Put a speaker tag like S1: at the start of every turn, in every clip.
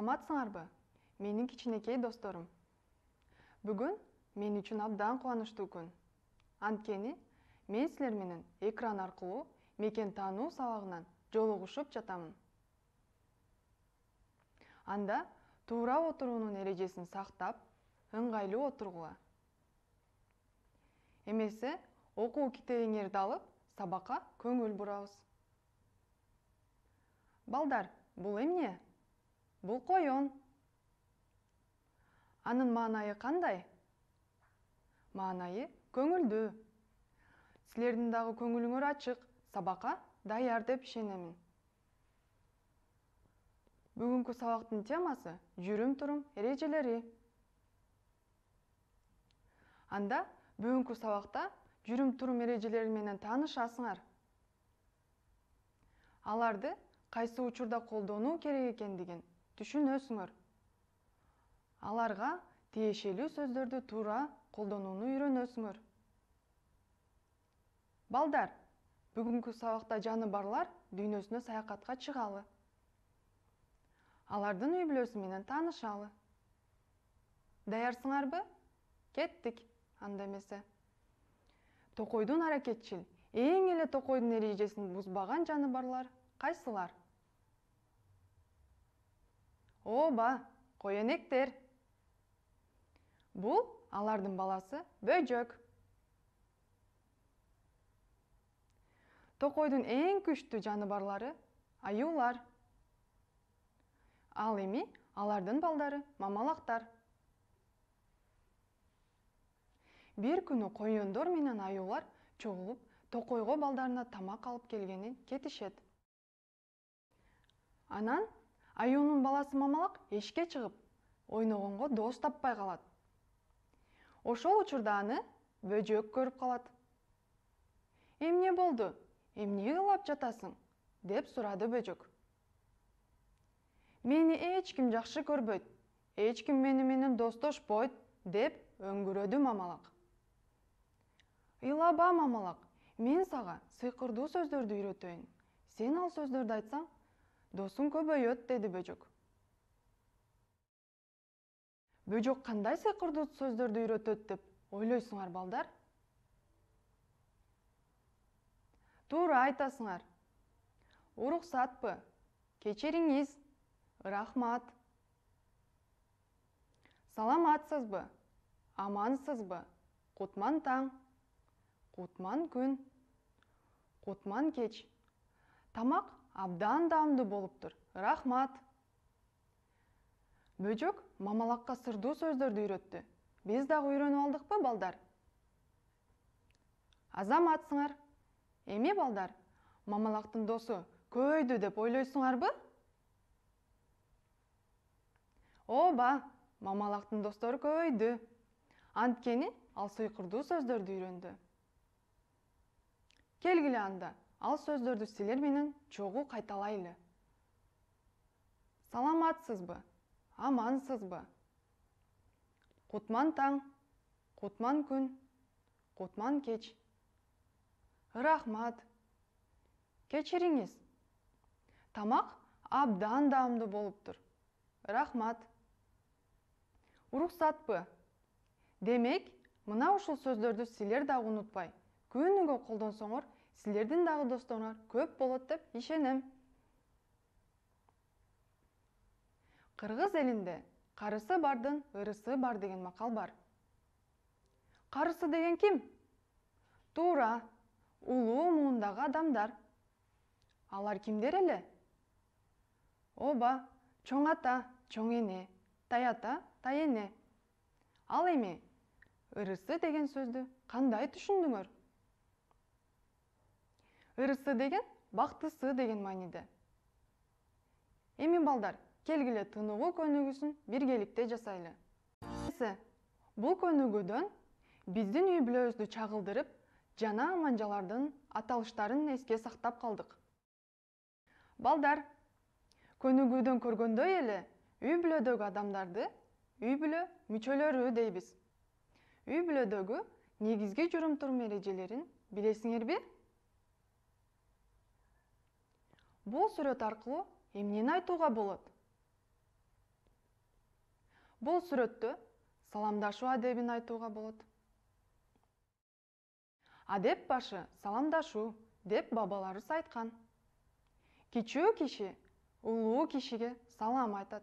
S1: Саламатсыңарбы? Менин кичинекей досторум. Бүгүн мен үчүн абдан кубанычтуу күн. Анткени мен силер менен экран аркылуу мекен таануу сабагынан жолугушуп жатамын. Анда туура отуруунун эрежесин сактап, ыңгайлуу отургула. Эмесе окуу китебиңерди алып, сабакка көңүл бурабыз. Балдар, бул эмне? Бул коён. Анын маанайы кандай? Маанайы көңүлдүү. Силердин дагы көңүлүңөр ачык, сабакка даяр деп ишенемин. Бүгүнкү сабактын темасы жүрүм-турум эрежелери. Анда бүгүнкү сабакта жүрүм-турум эрежелери менен таанышасыңар. Аларды кайсы учурда колдонуу керек экендигин түшүнөсүңөр. Аларга тиешелүү сөздөрдү туура колдонууну үйрөнөсүңөр. Балдар, бүгүнкү сабакта жаныбарлар дүйнөсүнө саякатка чыгалы. Алардын үй бүлөсү менен таанышалы. Даярсыңарбы? Кеттик, анда эмесе. Токойдун аракетчил, эң эле токойдун эрежесин бузбаган жаныбарлар кайсылар? Ооба, коенектер. Бул алардын баласы бөжөк. Токойдун эң күчтүү жаныбарлары аюулар. Ал эми алардын балдары мамалактар. Бир күнү коёндор менен аюулар чогулуп, токойго балдарына тамак алып келгени кетишет. Анан аюунун баласы мамалак эшикке чыгып, ойногонго дос таппай калат. Ошол учурда аны бөжөк көрүп калат. Эмне болду? Эмне ыйлап жатасың? Деп сурады бөжөк. Мени эч ким жакшы көрбөйт, эч ким менен достошпойт, деп өңгүрөдү мамалак. Ыйлаба мамалак, мен сага сыйкырдуу сөздөрдү үйрөтөйүн. Сен ал сөздөрдү айтсаң, досуң көбөйөт, деди бөжөк. Бөжөк кандай сыйкырдуу сөздөрдү үйрөтөт деп ойлойсуңар, балдар? Туура айтасыңар. Уруксатпы? Кечириңиз? Рахмат. Саламатсызбы? Амансызбы? Кутман таң. Кутман күн. Кутман кеч. Тамак абдан даамдуу болуптур. Рахмат. Бөжөк мамалакка сырдуу сөздөрдү үйрөттү. Биз дагы үйрөнүп алдыкпы, балдар? Азаматсыңар. Эми, балдар, мамалактын досу көбөйдү деп ойлойсуңарбы? Ооба, мамалактын достору көбөйдү. Анткени ал сыйкырдуу сөздөрдү үйрөндү. Келгиле анда, ал сөздөрдү силер менен чогуу кайталайлы. Саламатсызбы? Амансызбы? Кутман таң. Кутман күн. Кутман кеч. Рахмат. Кечириңиз. Тамак абдан даамдуу болуптур. Рахмат. Уруксатпы? Демек, мына ушул сөздөрдү силер дагы унутпай, күнүгө колдонсоңор, силердин дагы досторуңар көп болот деп ишенем. Кыргыз элинде карысы бардын ырысы бар деген макал бар. Карысы деген ким? Туура, улуу муундагы адамдар. Алар кимдер эле? Ооба, чоң ата, чоң эне, тайата, тайэне. Ал эми ырысы деген сөздү кандай түшүндүңөр? Ырысы деген бактысы деген мааниде. Эми, балдар, келгиле тыныгуу көнүгүүсүн биргеликте жасайлы. Бул көнүгүүдөн биздин үй бүлөбүздү чагылдырып, жана манжалардын аталыштарын эске сактап калдык. Балдар, көнүгүүдөн көргөндөй эле үй бүлөдөгү адамдарды үй бүлө мүчөлөрү дейбиз. Үй бүлөдөгү негизги жүрүм-турум эрежелерин билесиңерби? Бул сүрөт аркылуу эмнени айтууга болот? Бул сүрөттө саламдашуу адебин айтууга болот. Адеп башы саламдашуу деп бабаларыбыз айткан. Кичүү киши улуу кишиге салам айтат.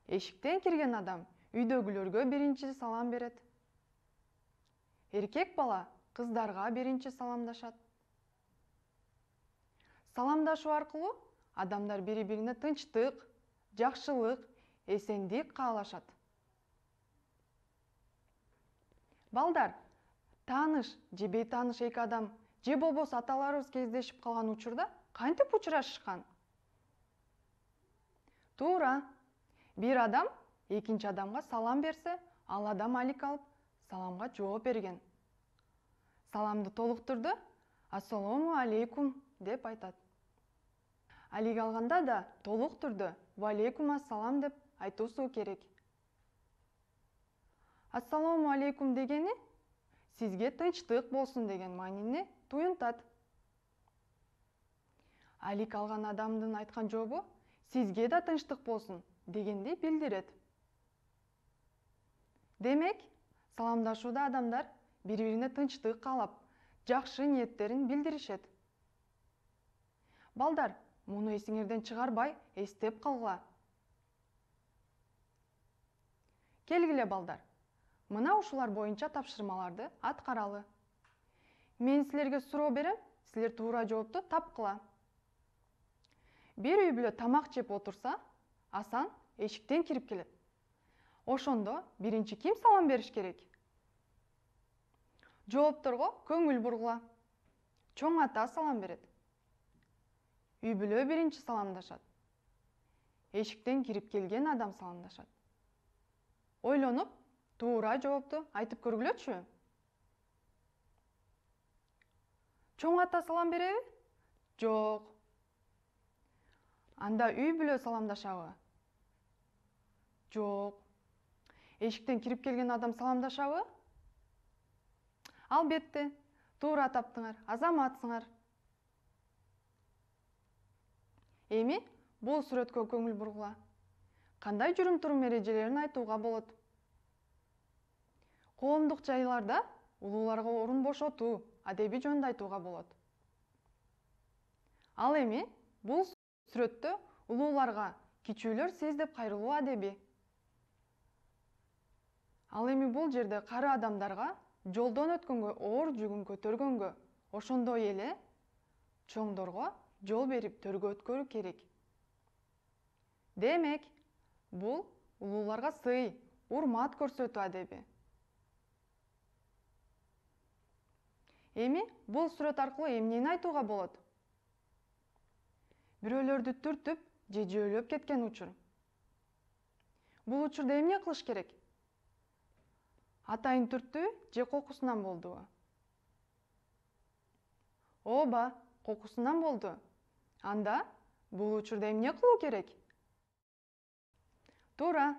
S1: Эшиктен кирген адам үйдөгүлөргө биринчи салам берет. Эркек бала кыздарга биринчи саламдашат. Саламдашуу аркылуу адамдар бири-бирине тынчтык, жакшылык, эсендик каалашат. Балдар, тааныш же бейтааныш эки адам же болбосо аталарыбыз кездешип калган учурда кантип учурашышкан? Туура. Бир адам экинчи адамга салам берсе, ал адам алик алып, саламга жооп берген. Саламды толук түрдө «Ассалому алейкум» деп айтат. Алик алганда да толук түрдө «Ва алейкум ассалам» деп айтуусу керек. «Ассалому алейкум» дегени сизге тынчтык болсун деген маанини туюнтат. Алик алган адамдын айткан жообу сизге да тынчтык болсун дегенди билдирет. Демек, саламдашууда адамдар бири-бирине тынчтык каалап, жакшы ниеттерин билдиришет. Балдар, муну эсиңерден чыгарбай эстеп калгыла. Келгиле балдар, мына ушулар боюнча тапшырмаларды аткаралы. Мен силерге суроо берем, силер туура жоопту тапкыла. Бир үй бүлө тамак жеп отурса, Асан эшиктен кирип келет. Ошондо биринчи ким салам бериш керек? Жоопторго көңүл бургула. Чоң ата салам берет. Үй бүлө биринчи саламдашат. Эшиктен кирип келген адам саламдашат. Ойлонуп, туура жоопту айтып көргүлөчү. Чоң ата салам береби? Жок. Анда үй бүлө саламдашабы? Жок. Эшиктен кирип келген адам саламдашабы? Албетте, туура таптыңар, азаматсыңар. Эми бул сүрөткө көңүл бургула. Кандай жүрүм-турум эрежелерин айтууга болот? Коомдук жайларда улууларга орун бошотуу адеби жөнүндө айтууга болот. Ал эми бул сүрөттө улууларга кичүүлөр сиз деп кайрылуу адеби. Ал эми бул жерде кары адамдарга жолдон өткөнгө оор жүгүн көтөргөнгө, ошондой эле чоңдорго жол берип төргө өткөрүү керек. Демек, бул улууларга сый, урмат көрсөтүү адеби. Эми бул сүрөт аркылуу эмнени айтууга болот? Бирөөлөрдү түртүп же жөөлөп кеткен учур. Бул учурда эмне кылыш керек? Атайын түрттү же кокусунан болдубу? Ооба, кокусунан болду. Анда бул учурда эмне кылуу керек? Туура,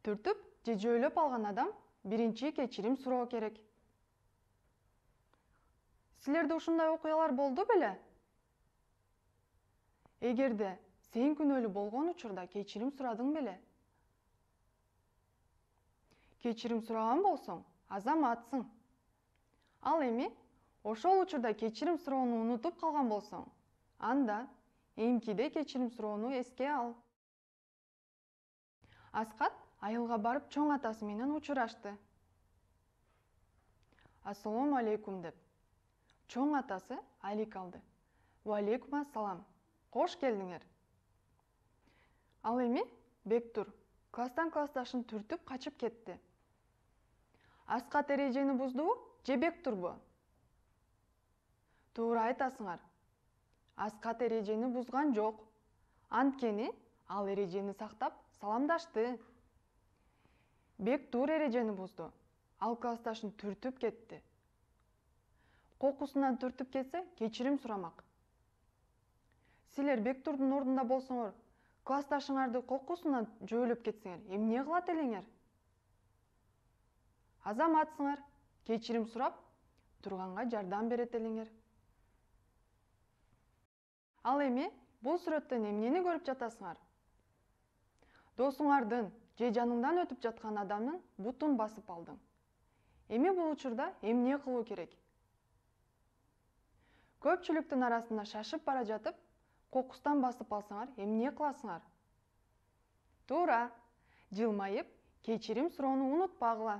S1: түртүп же жөөлөп алган адам биринчи кечирим суроо керек. Силерде ушундай окуялар болду беле? Эгерде сен күнөөлүү болгон учурда кечирим сурадың беле? Кечирим сураган болсоң, азаматсың. Ал эми ошол учурда кечирим суроону унутуп калган болсоң, анда эмкиде кечирим суроону эске ал. Аскат айылга барып чоң атасы менен учурашты. Ассалому алейкум деп. Чоң атасы алик алды. Ва алейкум ассалам. Кош келдиңер. Ал эми Бектур класстан классташын түртүп качып кетти. Аскат эрежени буздубу же Бектурбу? Туура айтасыңар. Аскат эрежени бузган жок. Анткени ал эрежени сактап саламдашты. Бектур эрежени бузду. Ал классташын түртүп кетти. Кокусунан түртүп кетсе, кечирим сурамак. Силер Бектурдун ордунда болсоңор, классташыңарды кокусунан жөөлөп кетсеңер, эмне кылат элеңер? Азаматсыңар, кечирим сурап, турганга жардам берет элеңер. Ал эми бул сүрөттөн эмнени көрүп жатасыңар? Досуңардын же жаныңдан өтүп жаткан адамдын бутун басып алдың. Эми бул учурда эмне кылуу керек? Көпчүлүктүн арасында шашып бара жатып, кокустан басып алсаңар, эмне кыласыңар? Туура, жылмайып, кечирим суроону унутпагыла.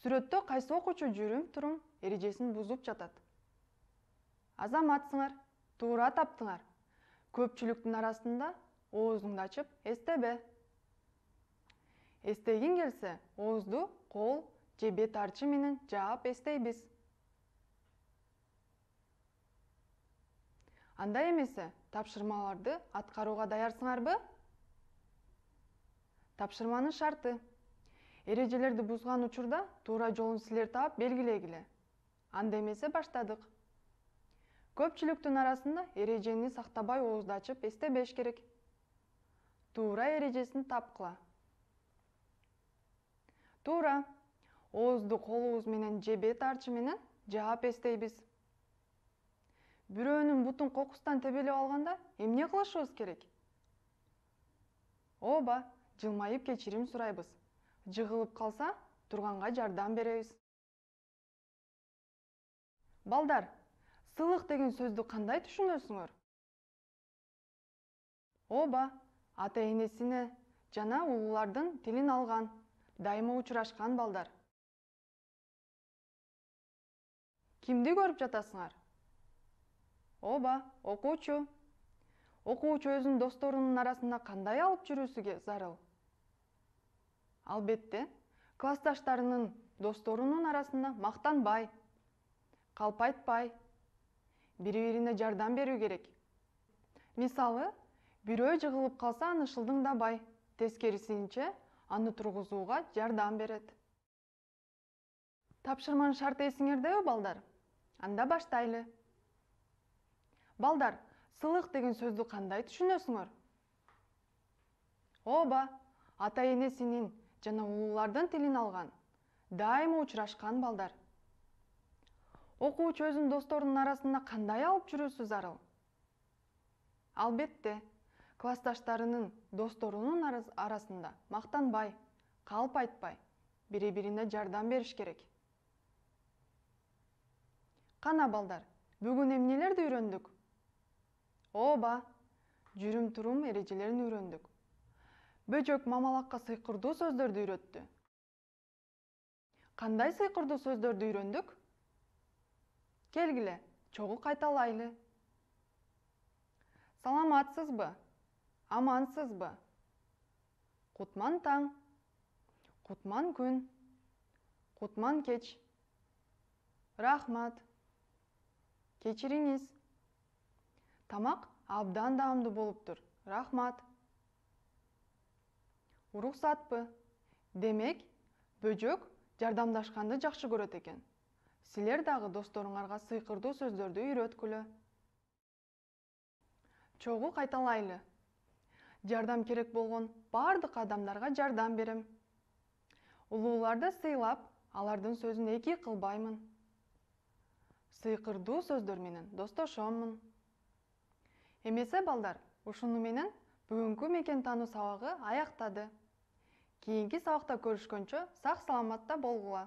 S1: Сүрөттө кайсы окуучу жүрүм-турум эрежесин бузуп жатат? Азаматсыңар, туура таптыңар. Көпчүлүктүн арасында оозуңду ачып, эстебе. Эстегиң келсе, оозду кол же бет арчы менен жаап эстейбиз. Андай эмесе, тапшырмаларды аткарууга даярсыңарбы? Тапшырманын шарты: эрежелерди бузган учурда туура жолун силер таап белгилегиле. Анда эмесе баштадык. Көпчүлүктүн арасында эрежени сактабай оозду ачып эстебеш керек. Туура эрежесин тапкыла. Туура, оозду колубуз менен же бет арчы менен жаап эстейбиз. Бирөөнүн бутун кокустан тебелеп алганда эмне кылышыбыз керек? Ооба, жылмайып кечирим сурайбыз. Жыгылып калса, турганга жардам беребиз. Балдар, сыйлык деген сөздү кандай түшүнөсүңөр? Ооба, ата-энесине жана улуулардын тилин алган, дайыма учурашкан балдар. Кимди көрүп жатасыңар? Ооба, окуучу. Окуучу өзүнүн досторунун арасында кандай алып жүрүүсү зарыл? Албетте, классташтарынын, досторунун арасында мактанбай, калпайтпай, бири-бирине жардам берүү керек. Мисалы, бирөө жыгылып калса, аны шылдыңдабай, тескерисинче, аны тургузууга жардам берет. Тапшырманын шарты эсиңердеби, балдар? Анда баштайлы. Балдар, сыйлык деген сөздү кандай түшүнөсүңөр? Ооба, ата-энесинин жана улуулардын тилин алган, дайыма учурашкан балдар. Окуучу өзүнүн досторунун арасында кандай алып жүрүүсү зарыл? Албетте, классташтарынын, досторунун арасында мактанбай, калпайтпай, бири-бирине жардам бериш керек. Кана балдар, бүгүн эмнелерди үйрөндүк? Ооба, жүрүм-турум эрежелерин үйрөндүк. Бөжөк мамалакка сыйкырдуу сөздөрдү үйрөттү. Кандай сыйкырдуу сөздөрдү үйрөндүк? Келгиле, чогуу кайталайлы. Саламатсызбы? Амансызбы? Кутман таң, кутман күн, кутман кеч. Рахмат. Кечириңиз. Тамак абдан даамдуу болуптур. Рахмат. Уруксатпы? Демек, бөжөк жардамдашканды жакшы көрөт экен. Силер дагы досторуңарга сыйкырдуу сөздөрдү үйрөткүлө. Чогуу кайталайлы. Жардам керек болгон бардык адамдарга жардам берем. Улууларды сыйлап, алардын сөзүн эки кылбаймын. Сыйкырдуу сөздөр менен достошоммун. Эмесе балдар, ушуну менен бүгүнкү мекен таануу сабагы аяктады. Кийинки сабакта көрүшкөнчө сак саламатта болгула.